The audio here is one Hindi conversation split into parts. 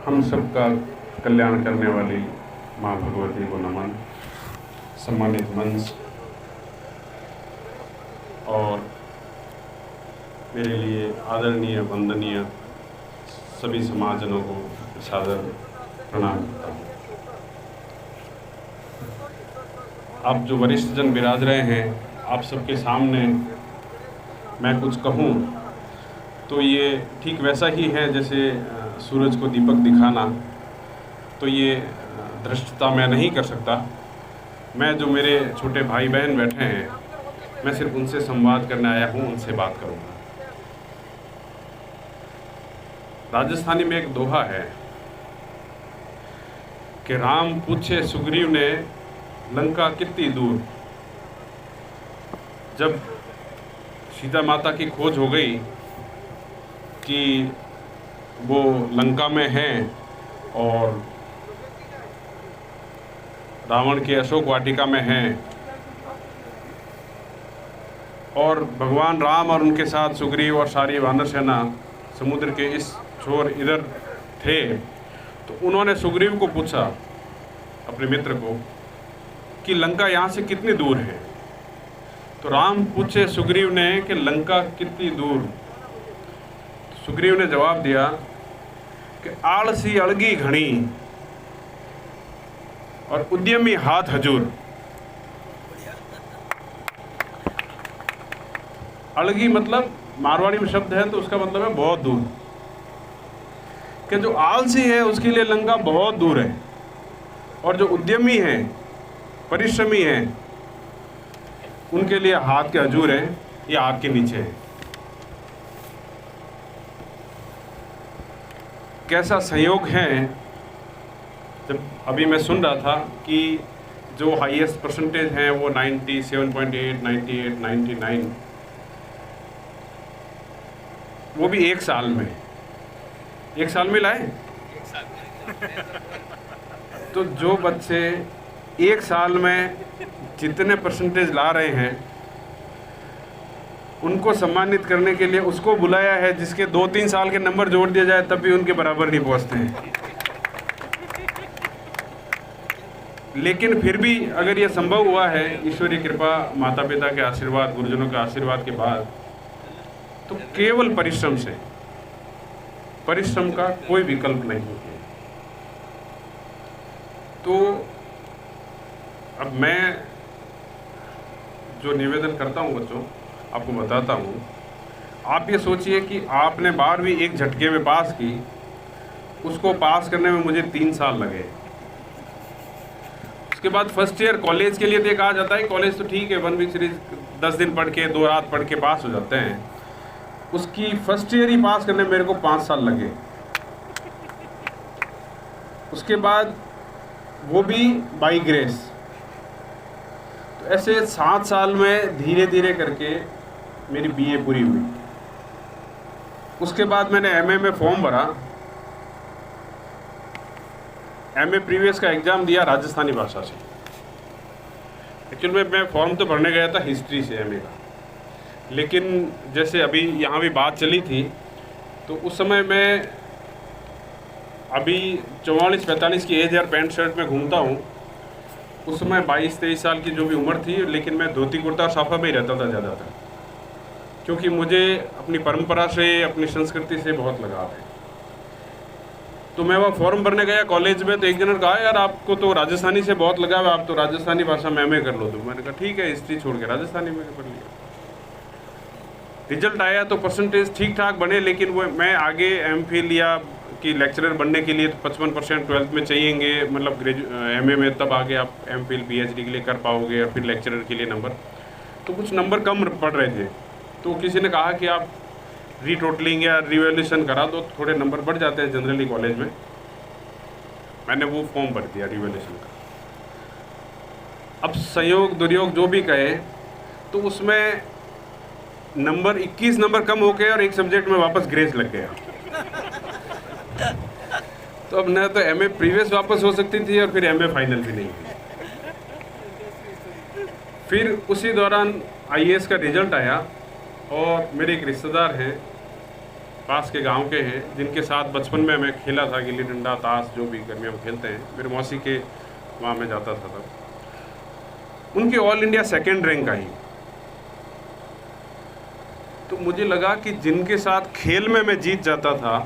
हम सबका कल्याण करने वाली माँ भगवती को नमन। सम्मानित मंच और मेरे लिए आदरणीय वंदनीय सभी समाजजनों को सादर प्रणाम करता हूँ। आप जो वरिष्ठ जन विराज रहे हैं, आप सबके सामने मैं कुछ कहूँ तो ये ठीक वैसा ही है जैसे सूरज को दीपक दिखाना। तो ये धृष्टता मैं नहीं कर सकता। मैं जो मेरे छोटे भाई बहन बैठे हैं, मैं सिर्फ उनसे संवाद करने आया हूँ, उनसे बात करूँगा। राजस्थानी में एक दोहा है कि राम पूछे सुग्रीव ने लंका कितनी दूर। जब सीता माता की खोज हो गई कि वो लंका में हैं और रावण के अशोक वाटिका में हैं और भगवान राम और उनके साथ सुग्रीव और सारी वानर सेना समुद्र के इस छोर इधर थे, तो उन्होंने सुग्रीव को पूछा, अपने मित्र को, कि लंका यहाँ से कितनी दूर है। तो राम पूछे सुग्रीव ने कि लंका कितनी दूर। सुग्रीव ने जवाब दिया कि आलसी अलगी घनी और उद्यमी हाथ हजूर। अलगी मतलब मारवाड़ी में शब्द है, तो उसका मतलब है बहुत दूर। कि जो आलसी है उसके लिए लंका बहुत दूर है, और जो उद्यमी है, परिश्रमी है, उनके लिए हाथ के हजूर है, या आग के नीचे है। कैसा संयोग है। जब अभी मैं सुन रहा था कि जो हाईएस्ट परसेंटेज हैं वो 97.8, 98, 99, वो भी एक साल में लाए। तो जो बच्चे एक साल में जितने परसेंटेज ला रहे हैं, उनको सम्मानित करने के लिए उसको बुलाया है जिसके 2-3 साल के नंबर जोड़ दिया जाए तब भी उनके बराबर नहीं पहुंचते हैं। लेकिन फिर भी अगर ये संभव हुआ है ईश्वरीय कृपा, माता पिता के आशीर्वाद, गुरुजनों के आशीर्वाद के बाद, तो केवल परिश्रम से, परिश्रम का कोई विकल्प नहीं है। तो अब मैं जो निवेदन करता हूँ बच्चों, आपको बताता हूँ। आप ये सोचिए कि आपने 12वीं एक झटके में पास की, उसको पास करने में मुझे 3 साल लगे। उसके बाद फर्स्ट ईयर कॉलेज के लिए तो कहा जाता है कॉलेज तो ठीक है, 1 वीक सीरीज 10 दिन पढ़ के 2 रात पढ़ के पास हो जाते हैं। उसकी फर्स्ट ईयर ही पास करने में मेरे को 5 साल लगे। उसके बाद वो भी बाई ग्रेस। तो ऐसे 7 साल में धीरे धीरे करके मेरी बीए पूरी हुई। उसके बाद मैंने एमए में फॉर्म भरा। एमए प्रीवियस का एग्ज़ाम दिया राजस्थानी भाषा से। एक्चुअल में मैं फॉर्म तो भरने गया था हिस्ट्री से एमए का, लेकिन जैसे अभी यहाँ भी बात चली थी, तो उस समय मैं अभी 44-45 की एज और पैंट शर्ट में घूमता हूँ। उस समय 22-23 साल की जो भी उम्र थी, लेकिन मैं धोती कुर्ता और साफा में ही रहता था ज़्यादातर, क्योंकि मुझे अपनी परंपरा से, अपनी संस्कृति से बहुत लगाव है। तो मैं वह फॉर्म भरने गया कॉलेज में, तो एक जन ने कहा, यार आपको तो राजस्थानी से बहुत लगाव है, आप तो राजस्थानी भाषा में एमए कर लो। तो मैंने कहा ठीक है, हिस्ट्री छोड़ के राजस्थानी में पढ़ लिया। रिजल्ट आया तो परसेंटेज ठीक ठाक बने, लेकिन वो मैं आगे एमफिल या कि लेक्चरर बनने के लिए तो 55% 12th में चाहिएंगे, मतलब एमए में, तब आगे आप एमफिल पीएचडी के लिए कर पाओगे, और फिर लेक्चरर के लिए नंबर, तो कुछ नंबर कम पड़ रहे थे। तो किसी ने कहा कि आप रीटोटलिंग या रिवैल्यूएशन करा दो, थोड़े नंबर बढ़ जाते हैं जनरली कॉलेज में। मैंने वो फॉर्म भर दिया रिवैल्यूएशन का। अब संयोग दुर्योग जो भी कहे, तो उसमें नंबर 21 नंबर कम हो गए और एक सब्जेक्ट में वापस ग्रेस लग गया। तो अब न तो एमए प्रीवियस वापस हो सकती थी और फिर एमए फाइनल भी नहीं थी। फिर उसी दौरान आईएएस का रिजल्ट आया, और मेरे एक रिश्तेदार हैं पास के गांव के हैं, जिनके साथ बचपन में मैं खेला था, गिल्ली डंडा, ताश, जो भी गर्मियों में खेलते हैं। मेरे मौसी के वहाँ में जाता था तब। उनकी ऑल इंडिया सेकेंड रैंक आई। तो मुझे लगा कि जिनके साथ खेल में मैं जीत जाता था,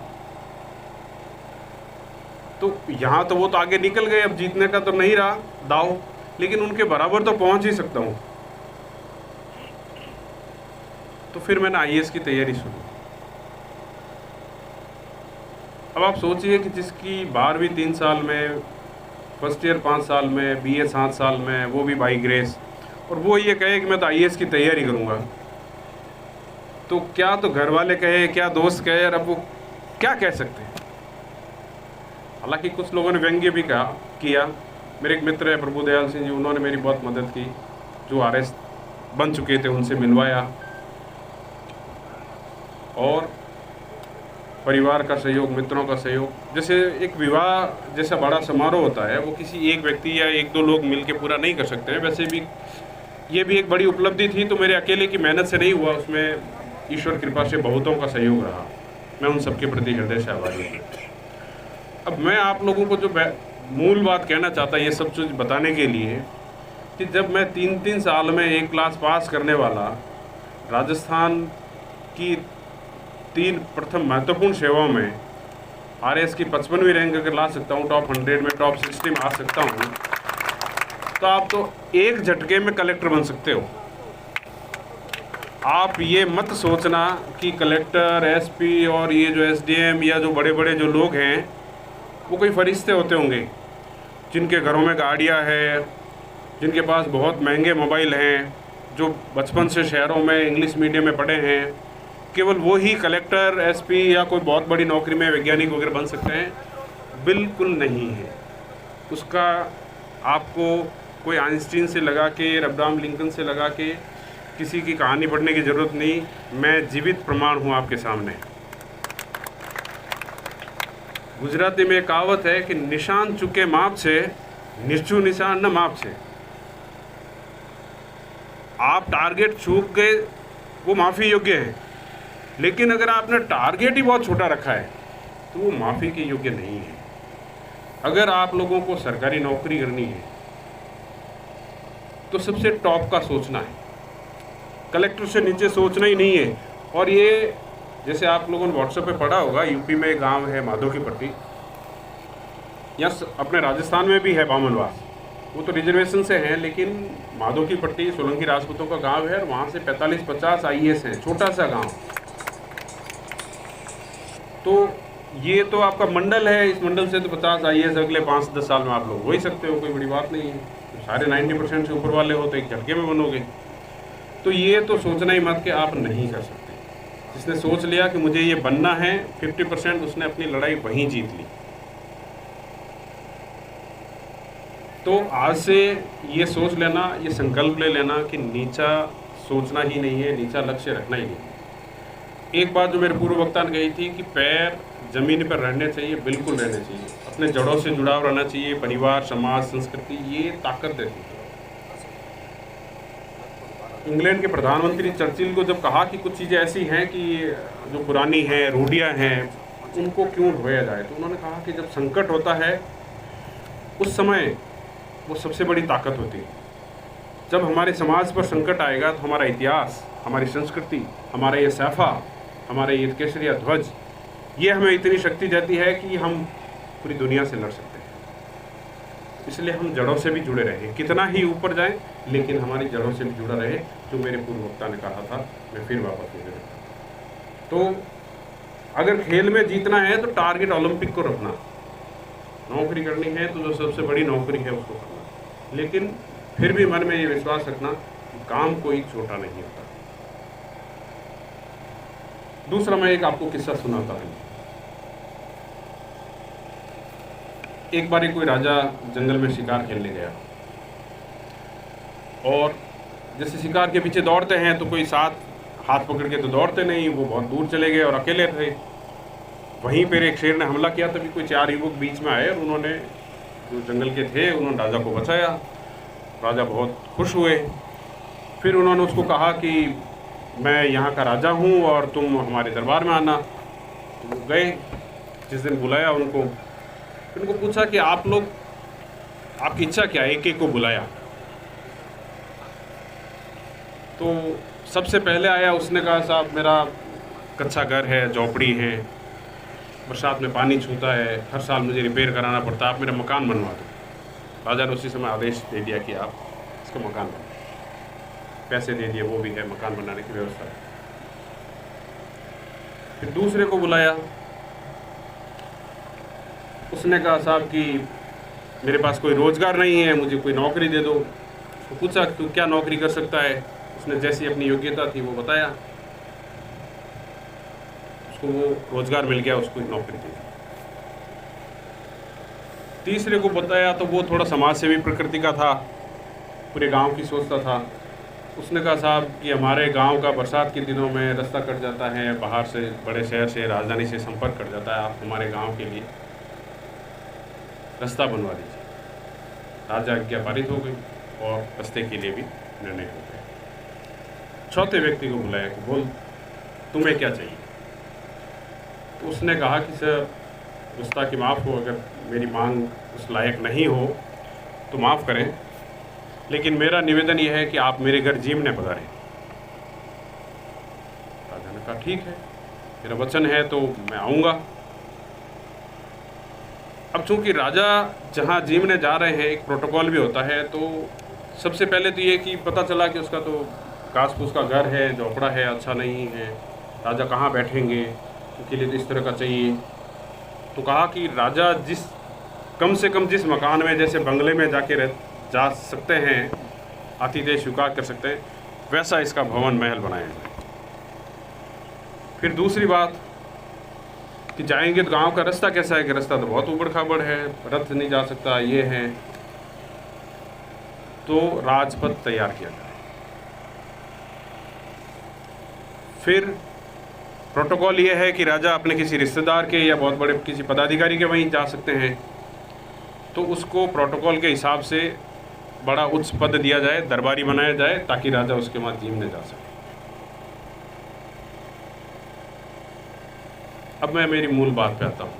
तो यहाँ तो वो तो आगे निकल गए, अब जीतने का तो नहीं रहा दाव, लेकिन उनके बराबर तो पहुँच ही सकता हूँ। तो फिर मैंने IAS की तैयारी शुरू। अब आप सोचिए कि जिसकी 12वीं 3 साल में, फर्स्ट ईयर 5 साल में, BA 7 साल में, वो भी बाई ग्रेस, और वो ये कहे कि मैं तो IAS की तैयारी करूँगा, तो क्या तो घर वाले कहे, क्या दोस्त कहे, और अब वो क्या कह सकते हैं। हालांकि कुछ लोगों ने व्यंग्य भी किया। मेरे एक मित्र है प्रभुदयाल सिंह जी, उन्होंने मेरी बहुत मदद की, जो RS बन चुके थे उनसे मिलवाया, और परिवार का सहयोग, मित्रों का सहयोग। जैसे एक विवाह जैसा बड़ा समारोह होता है, वो किसी एक व्यक्ति या 1-2 लोग मिलके पूरा नहीं कर सकते हैं, वैसे भी ये भी एक बड़ी उपलब्धि थी। तो मेरे अकेले की मेहनत से नहीं हुआ, उसमें ईश्वर कृपा से बहुतों का सहयोग रहा। मैं उन सबके प्रति हृदय से आभारी हूँ। अब मैं आप लोगों को जो मूल बात कहना चाहता, ये सब चीज़ बताने के लिए कि जब मैं 3-3 साल में 1 क्लास पास करने वाला, राजस्थान की 3 प्रथम महत्वपूर्ण सेवाओं में RS की 55वीं रैंक अगर ला सकता हूँ, टॉप 100 में, टॉप 60 में आ सकता हूँ, तो आप तो एक झटके में कलेक्टर बन सकते हो। आप ये मत सोचना कि कलेक्टर, SP और ये जो SDM या जो बड़े बड़े जो लोग हैं वो कोई फरिश्ते होते होंगे, जिनके घरों में गाड़ियाँ हैं, जिनके पास बहुत महंगे मोबाइल हैं, जो बचपन से शहरों में इंग्लिश मीडियम में पढ़े हैं। केवल वो ही कलेक्टर, SP या कोई बहुत बड़ी नौकरी में वैज्ञानिक वगैरह बन सकते हैं? बिल्कुल नहीं है। उसका आपको कोई आइंस्टीन से लगा के, अब्राहम लिंकन से लगा के किसी की कहानी पढ़ने की ज़रूरत नहीं। मैं जीवित प्रमाण हूँ आपके सामने। गुजराती में एक कहावत है कि निशान चुके माप से, निश्चू निशान न माप से। आप टारगेट चूक गए, वो माफ़ी योग्य है, लेकिन अगर आपने टारगेट ही बहुत छोटा रखा है तो वो माफ़ी के योग्य नहीं है। अगर आप लोगों को सरकारी नौकरी करनी है तो सबसे टॉप का सोचना है, कलेक्टर से नीचे सोचना ही नहीं है। और ये जैसे आप लोगों ने व्हाट्सएप पे पढ़ा होगा, यूपी में एक गांव है माधो की पट्टी, या अपने राजस्थान में भी है बामनवास, वो तो रिजर्वेशन से हैं, लेकिन माधो की पट्टी सोलंकी राजपूतों का गांव है, और वहाँ से 45-50 IAS हैं, छोटा सा गांव। तो ये तो आपका मंडल है, इस मंडल से तो 50 IAS अगले 5-10 साल में आप लोग हो ही सकते हो, कोई बड़ी बात नहीं है। तो सारे 90% से ऊपर वाले हो तो एक झटके में बनोगे। तो ये तो सोचना ही मत कि आप नहीं कर सकते। जिसने सोच लिया कि मुझे ये बनना है, 50% उसने अपनी लड़ाई वहीं जीत ली। तो आज से ये सोच लेना, ये संकल्प ले लेना कि नीचा सोचना ही नहीं है, नीचा लक्ष्य रखना ही नहीं है। एक बात जो मेरे पूर्व वक्ता ने कही थी कि पैर जमीन पर रहने चाहिए, बिल्कुल रहने चाहिए, अपने जड़ों से जुड़ाव रहना चाहिए, परिवार, समाज, संस्कृति, ये ताकत देती है। इंग्लैंड के प्रधानमंत्री चर्चिल को जब कहा कि कुछ चीज़ें ऐसी हैं कि जो पुरानी हैं, रूढ़ियाँ हैं, उनको क्यों ढोया जाए, तो उन्होंने कहा कि जब संकट होता है उस समय वो सबसे बड़ी ताकत होती है। जब हमारे समाज पर संकट आएगा तो हमारा इतिहास, हमारी संस्कृति, हमारा ये सैफा, हमारा ये केसरिया ध्वज, ये हमें इतनी शक्ति देती है कि हम पूरी दुनिया से लड़ सकते हैं। इसलिए हम जड़ों से भी जुड़े रहें, कितना ही ऊपर जाएं, लेकिन हमारी जड़ों से भी जुड़ा रहे, जो मेरे पूर्व वक्ता ने कहा था। मैं फिर वापस मुझे तो अगर खेल में जीतना है तो टारगेट ओलंपिक को रखना, नौकरी करनी है तो जो सबसे बड़ी नौकरी है उसको करना, लेकिन फिर भी मन में ये विश्वास रखना कि काम कोई छोटा नहीं होता। दूसरा, मैं एक आपको किस्सा सुनाता हूँ। एक बार कोई राजा जंगल में शिकार खेलने गया, और जैसे शिकार के पीछे दौड़ते हैं तो कोई साथ हाथ पकड़ के तो दौड़ते नहीं, वो बहुत दूर चले गए और अकेले थे। वहीं पर एक शेर ने हमला किया, तभी कोई 4 युवक बीच में आए और उन्होंने, जो जंगल के थे, उन्होंने राजा को बचाया। राजा बहुत खुश हुए। फिर उन्होंने उसको कहा कि मैं यहाँ का राजा हूँ और तुम हमारे दरबार में आना। तो वो गए, जिस दिन बुलाया उनको, उनको पूछा कि आप लोग, आपकी इच्छा क्या है, एक एक को बुलाया। तो सबसे पहले आया, उसने कहा साहब मेरा कच्चा घर है, झोपड़ी है, बरसात में पानी छूता है, हर साल मुझे रिपेयर कराना पड़ता है, आप मेरा मकान बनवा दो। राजा ने उसी समय आदेश दे दिया कि आप इसका मकान बनाओ, पैसे दे दिए, वो भी है, मकान बनाने की व्यवस्था है। फिर दूसरे को बुलाया, उसने कहा साहब कि मेरे पास कोई रोज़गार नहीं है, मुझे कोई नौकरी दे दो। तो पूछा तू क्या नौकरी कर सकता है, उसने जैसी अपनी योग्यता थी वो बताया, उसको वो रोज़गार मिल गया, उसको नौकरी दी। तीसरे को बताया तो वो थोड़ा समाज सेवी प्रकृति का था, पूरे गांव की सोचता था। उसने कहा साहब कि हमारे गांव का बरसात के दिनों में रास्ता कट जाता है, बाहर से बड़े शहर से, राजधानी से संपर्क कट जाता है, आप हमारे गांव के लिए रास्ता बनवा दीजिए। राजा आज्ञा पारित हो गई और रास्ते के लिए भी निर्णय हो गया। चौथे व्यक्ति को बुलाया कि बोल तुम्हें क्या चाहिए। तो उसने कहा कि सर गुस्ताखी माफ़ हो, अगर मेरी मांग उस लायक नहीं हो तो माफ़ करें, लेकिन मेरा निवेदन यह है कि आप मेरे घर जीवने पधारें। राजा ने कहा ठीक है, मेरा वचन है तो मैं आऊँगा। अब चूंकि राजा जहाँ जीवने जा रहे हैं, एक प्रोटोकॉल भी होता है, तो सबसे पहले तो ये कि पता चला कि उसका तो घास फूस का घर है, झोपड़ा है, अच्छा नहीं है, राजा कहाँ बैठेंगे, उनके लिए तो इस तरह का चाहिए। तो कहा कि राजा कम से कम जिस मकान में, जैसे बंगले में जा सकते हैं, आतिथ्य स्वीकार कर सकते हैं, वैसा इसका भवन महल बनाया जाए। फिर दूसरी बात कि जाएंगे तो गांव का रास्ता कैसा है, कि रास्ता तो बहुत ऊबड़ खाबड़ है, रथ नहीं जा सकता, ये है। तो राजपथ तैयार किया जाए। फिर प्रोटोकॉल ये है कि राजा अपने किसी रिश्तेदार के या बहुत बड़े किसी पदाधिकारी के वहीं जा सकते हैं, तो उसको प्रोटोकॉल के हिसाब से बड़ा उच्च पद दिया जाए, दरबारी बनाया जाए, ताकि राजा उसके बाद जीवने जा सके। अब मैं मेरी मूल बात पे आता हूँ।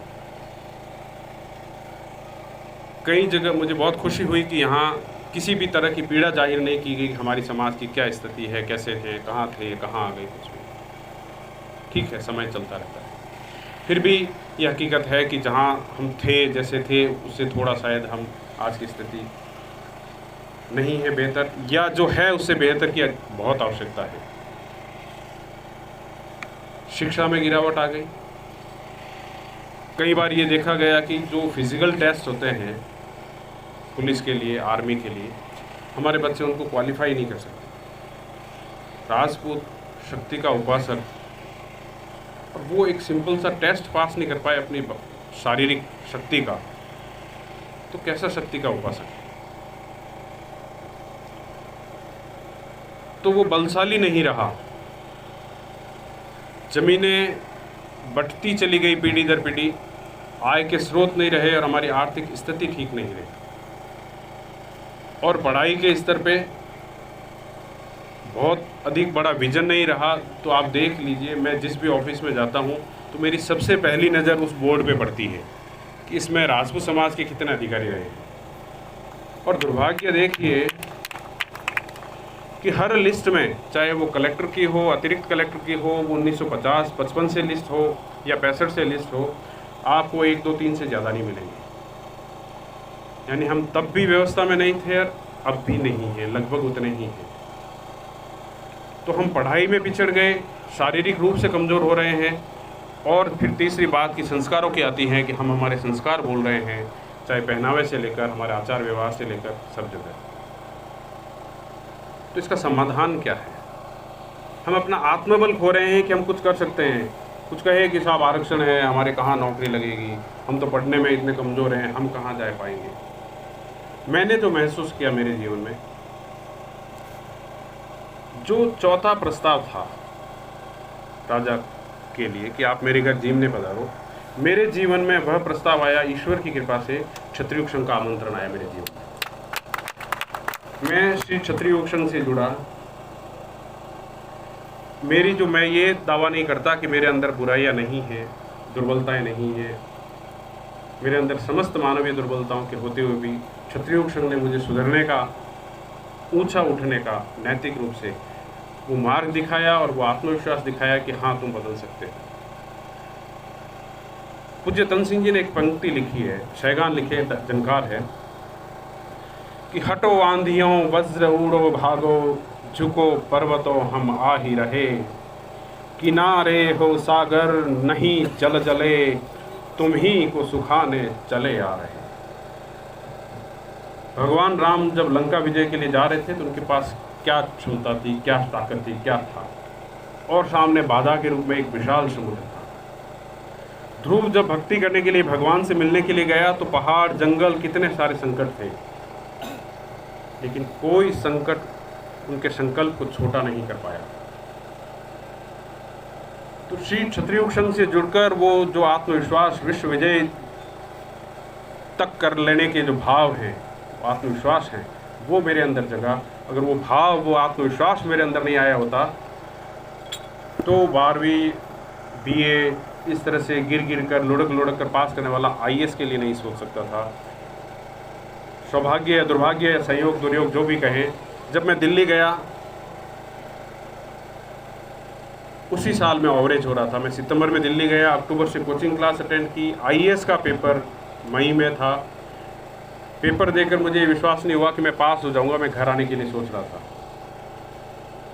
कई जगह मुझे बहुत खुशी हुई कि यहाँ किसी भी तरह की पीड़ा जाहिर नहीं की गई, हमारी समाज की क्या स्थिति है, कैसे थे, कहाँ आ गए, कुछ भी। ठीक है, समय चलता रहता है। फिर भी ये हकीकत है कि जहाँ हम थे, जैसे थे, उससे थोड़ा शायद हम आज की स्थिति नहीं है बेहतर, या जो है उससे बेहतर की बहुत आवश्यकता है। शिक्षा में गिरावट आ गई। कई बार ये देखा गया कि जो फिजिकल टेस्ट होते हैं पुलिस के लिए, आर्मी के लिए, हमारे बच्चे उनको क्वालिफाई नहीं कर सकते। राजपूत शक्ति का उपासक, और वो एक सिंपल सा टेस्ट पास नहीं कर पाए अपनी शारीरिक शक्ति का, तो कैसा शक्ति का उपासक है। तो वो बलशाली नहीं रहा, जमीनें बढ़ती चली गई पीढ़ी दर पीढ़ी, आय के स्रोत नहीं रहे और हमारी आर्थिक स्थिति ठीक नहीं रही, और पढ़ाई के स्तर पे बहुत अधिक बड़ा विजन नहीं रहा। तो आप देख लीजिए, मैं जिस भी ऑफिस में जाता हूँ तो मेरी सबसे पहली नज़र उस बोर्ड पे पड़ती है कि इसमें राजपूत समाज के कितने अधिकारी रहे। और दुर्भाग्य देखिए कि हर लिस्ट में, चाहे वो कलेक्टर की हो, अतिरिक्त कलेक्टर की हो, वो 1950-55 से लिस्ट हो या 65 से लिस्ट हो, आपको 1, 2, 3 से ज़्यादा नहीं मिलेंगे। यानी हम तब भी व्यवस्था में नहीं थे और अब भी नहीं है, लगभग उतने ही हैं। तो हम पढ़ाई में पिछड़ गए, शारीरिक रूप से कमज़ोर हो रहे हैं, और फिर तीसरी बात की संस्कारों की आती है कि हम हमारे संस्कार भूल रहे हैं, चाहे पहनावे से लेकर हमारे आचार व्यवहार से लेकर सब जगह। तो इसका समाधान क्या है? हम अपना आत्मबल खो रहे हैं कि हम कुछ कर सकते हैं। कुछ कहे कि साहब आरक्षण है, हमारे कहाँ नौकरी लगेगी, हम तो पढ़ने में इतने कमज़ोर हैं, हम कहाँ जा पाएंगे। मैंने जो महसूस किया मेरे जीवन में, जो चौथा प्रस्ताव था राजा के लिए कि आप मेरे घर जीवने पधारो, मेरे जीवन में वह प्रस्ताव आया, ईश्वर की कृपा से क्षत्रिय संघ का आमंत्रण आया मेरे जीवन में। मैं श्री क्षत्रिय संघ से जुड़ा। मैं ये दावा नहीं करता कि मेरे अंदर बुराइयां नहीं है, दुर्बलताएं नहीं हैं। मेरे अंदर समस्त मानवीय दुर्बलताओं के होते हुए भी क्षत्रियोग संघ ने मुझे सुधरने का, ऊंचा उठने का नैतिक रूप से वो मार्ग दिखाया और वो आत्मविश्वास दिखाया कि हाँ, तुम बदल सकते हो। पूज्य तन सिंह जी ने एक पंक्ति लिखी है, शैगान लिखे जनकार है कि हटो आंधियों वज्र उड़ो भागो, झुको पर्वतों हम आ ही रहे, किनारे हो सागर नहीं जल जले, तुम ही को सुखाने चले आ रहे। भगवान राम जब लंका विजय के लिए जा रहे थे तो उनके पास क्या क्षमता थी, क्या ताकत थी, क्या था, और सामने बाधा के रूप में एक विशाल समुद्र था। ध्रुव जब भक्ति करने के लिए भगवान से मिलने के लिए गया तो पहाड़, जंगल, कितने सारे संकट थे, लेकिन कोई संकट उनके संकल्प को छोटा नहीं कर पाया। तो श्री क्षत्रियोग संघ से जुड़कर वो जो आत्मविश्वास, विश्व विजय तक कर लेने के जो भाव हैं, आत्मविश्वास है, वो मेरे अंदर जगा। अगर वो भाव, वो आत्मविश्वास मेरे अंदर नहीं आया होता तो 12वीं BA इस तरह से गिर कर, लुढ़क कर पास करने वाला IAS के लिए नहीं सोच सकता था। सौभाग्य या दुर्भाग्य या संयोग दुर्योग जो भी कहें, जब मैं दिल्ली गया उसी साल में एवरेज हो रहा था। मैं सितंबर में दिल्ली गया, अक्टूबर से कोचिंग क्लास अटेंड की, IAS का पेपर मई में था। पेपर देकर मुझे विश्वास नहीं हुआ कि मैं पास हो जाऊंगा। मैं घर आने के लिए सोच रहा था।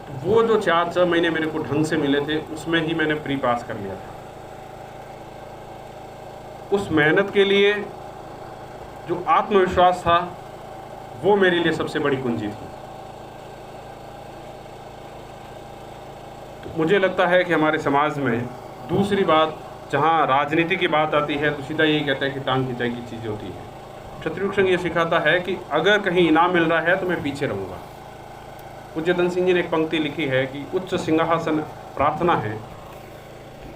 तो वो जो 4-6 महीने मेरे को ढंग से मिले थे, उसमें ही मैंने प्री पास कर लिया था। उस मेहनत के लिए जो आत्मविश्वास था, वो मेरे लिए सबसे बड़ी कुंजी थी। तो मुझे लगता है कि हमारे समाज में दूसरी बात, जहाँ राजनीति की बात आती है तो सीधा यही कहता है कि टांग खिंचाई की चीज़ होती है। क्षत्रियोग संघ ये सिखाता है कि अगर कहीं इनाम मिल रहा है तो मैं पीछे रहूँगा। पूज्य धन सिंह जी ने एक पंक्ति लिखी है कि उच्च सिंहासन प्रार्थना है,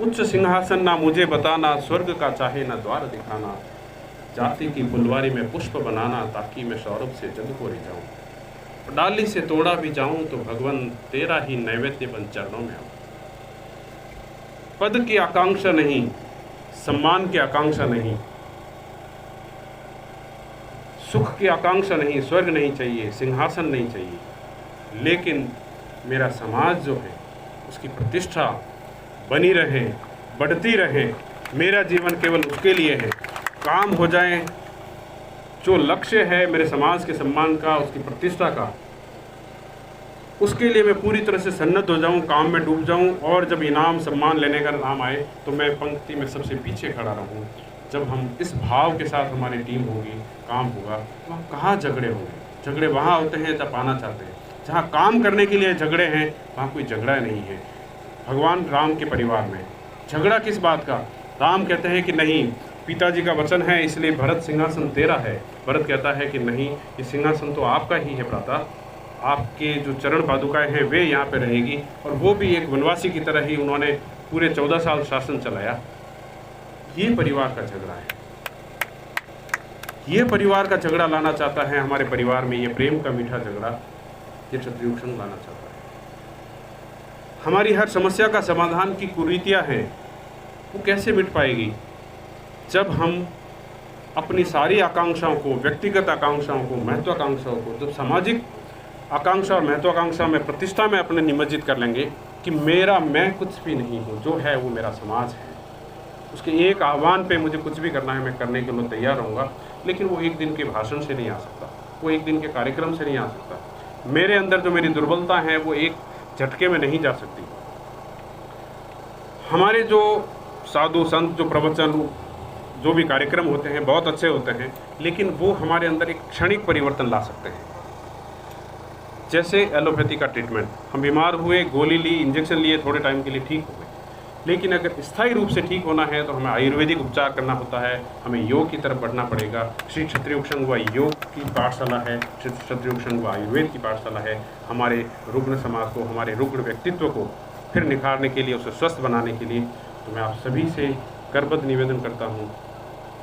उच्च सिंहासन ना मुझे बताना, स्वर्ग का चाहे ना द्वार दिखाना, जाति की फुलवारी में पुष्प बनाना, ताकि मैं सौरभ से जग को ले जाऊँ, डाली से तोड़ा भी जाऊँ तो भगवान तेरा ही नैवेद्य बन चरणों में आऊँ। पद की आकांक्षा नहीं, सम्मान की आकांक्षा नहीं, सुख की आकांक्षा नहीं, स्वर्ग नहीं चाहिए, सिंहासन नहीं चाहिए, लेकिन मेरा समाज जो है उसकी प्रतिष्ठा बनी रहे, बढ़ती रहे। मेरा जीवन केवल उसके लिए है, काम हो जाए। जो लक्ष्य है मेरे समाज के सम्मान का, उसकी प्रतिष्ठा का, उसके लिए मैं पूरी तरह से सन्नद्ध हो जाऊं, काम में डूब जाऊं, और जब इनाम सम्मान लेने का नाम आए तो मैं पंक्ति में सबसे पीछे खड़ा रहूं। जब हम इस भाव के साथ हमारी टीम होगी, काम होगा, तो वहाँ कहाँ झगड़े होंगे। झगड़े वहाँ होते हैं जब पाना चाहते हैं। जहाँ काम करने के लिए झगड़े हैं, वहाँ कोई झगड़ा नहीं है। भगवान राम के परिवार में झगड़ा किस बात का? राम कहते हैं कि नहीं, पिताजी का वचन है, इसलिए भरत सिंहासन तेरा है। भरत कहता है कि नहीं, ये सिंहासन तो आपका ही है भ्राता, आपके जो चरण पादुकाएं हैं वे यहाँ पे रहेगी। और वो भी एक वनवासी की तरह ही उन्होंने पूरे 14 साल शासन चलाया। ये परिवार का झगड़ा है, ये परिवार का झगड़ा लाना चाहता है हमारे परिवार में, ये प्रेम का मीठा झगड़ा ये क्षत्रियोग संघ लाना चाहता है। हमारी हर समस्या का समाधान की कुरीतियाँ हैं, वो कैसे मिट पाएगी? जब हम अपनी सारी आकांक्षाओं को, व्यक्तिगत आकांक्षाओं को, महत्वाकांक्षाओं को, जब सामाजिक आकांक्षा और महत्वाकांक्षा में, प्रतिष्ठा में अपने निमज्जित कर लेंगे कि मेरा मैं कुछ भी नहीं हूँ, जो है वो मेरा समाज है, उसके एक आह्वान पे मुझे कुछ भी करना है, मैं करने के लिए तैयार रहूँगा। लेकिन वो एक दिन के भाषण से नहीं आ सकता, वो एक दिन के कार्यक्रम से नहीं आ सकता। मेरे अंदर जो मेरी दुर्बलता है वो एक झटके में नहीं जा सकती। हमारे जो साधु संत, जो प्रवचन, जो भी कार्यक्रम होते हैं बहुत अच्छे होते हैं, लेकिन वो हमारे अंदर एक क्षणिक परिवर्तन ला सकते हैं। जैसे एलोपैथी का ट्रीटमेंट, हम बीमार हुए, गोली ली, इंजेक्शन लिए, थोड़े टाइम के लिए ठीक हो गए, लेकिन अगर स्थायी रूप से ठीक होना है तो हमें आयुर्वेदिक उपचार करना होता है, हमें योग की तरफ बढ़ना पड़ेगा। श्री क्षत्रियोग संघ व योग की पाठशाला है, श्री क्षत्रियोग संघ व आयुर्वेद की पाठशाला है। हमारे रुग्ण समाज को, हमारे रुग्ण व्यक्तित्व को फिर निखारने के लिए, उसे स्वस्थ बनाने के लिए, तो मैं आप सभी से करबद्ध निवेदन करता हूँ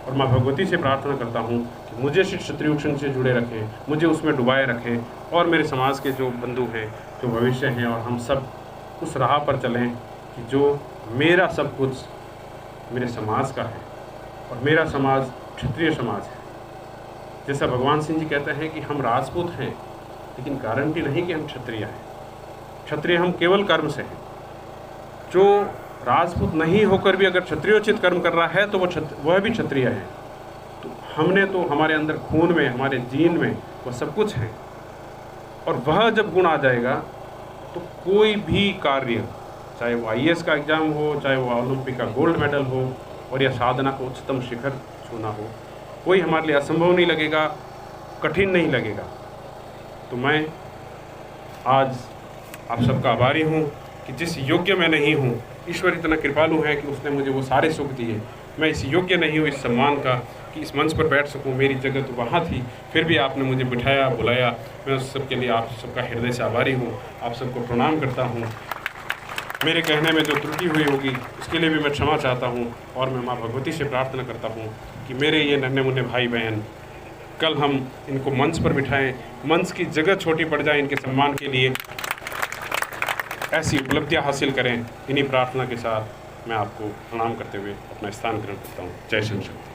और माँ भगवती से प्रार्थना करता हूँ कि मुझे श्री क्षत्रियोग संघ से जुड़े रखें, मुझे उसमें डुबाए रखें, और मेरे समाज के जो बंधु हैं, जो भविष्य हैं, और हम सब उस राह पर चलें कि जो मेरा सब कुछ मेरे समाज का है और मेरा समाज क्षत्रिय समाज है। जैसा भगवान सिंह जी कहते हैं कि हम राजपूत हैं, लेकिन गारंटी नहीं कि हम क्षत्रिय हैं। क्षत्रिय हम केवल कर्म से हैं। जो राजपूत नहीं होकर भी अगर क्षत्रियोचित कर्म कर रहा है तो वह भी क्षत्रिय है। तो हमने तो हमारे अंदर खून में, हमारे जीन में वह सब कुछ है, और वह जब गुण आ जाएगा तो कोई भी कार्य, चाहे वो IAS का एग्ज़ाम हो, चाहे वो ओलंपिक का गोल्ड मेडल हो, और या साधना को उच्चतम शिखर छूना हो, कोई हमारे लिए असंभव नहीं लगेगा, कठिन नहीं लगेगा। तो मैं आज आप सबका आभारी हूँ कि जिस योग्य मैं नहीं हूँ, ईश्वर इतना कृपालु है कि उसने मुझे वो सारे सुख दिए। मैं इस योग्य नहीं हूँ इस सम्मान का कि इस मंच पर बैठ सकूँ, मेरी जगह तो वहाँ थी, फिर भी आपने मुझे बिठाया, बुलाया। मैं उस सब के लिए आप सबका हृदय से आभारी हूँ, आप सबको प्रणाम करता हूँ। मेरे कहने में जो त्रुटि हुई होगी उसके लिए भी मैं क्षमा चाहता हूँ, और मैं माँ भगवती से प्रार्थना करता हूँ कि मेरे ये नन्हे मुन्ने भाई बहन, कल हम इनको मंच पर बिठाएं, मंच की जगह छोटी पड़ जाए इनके सम्मान के लिए, ऐसी उपलब्धियां हासिल करें। इन्हीं प्रार्थना के साथ मैं आपको प्रणाम करते हुए अपना स्थान ग्रहण करता हूँ। जय श्री शक्ति।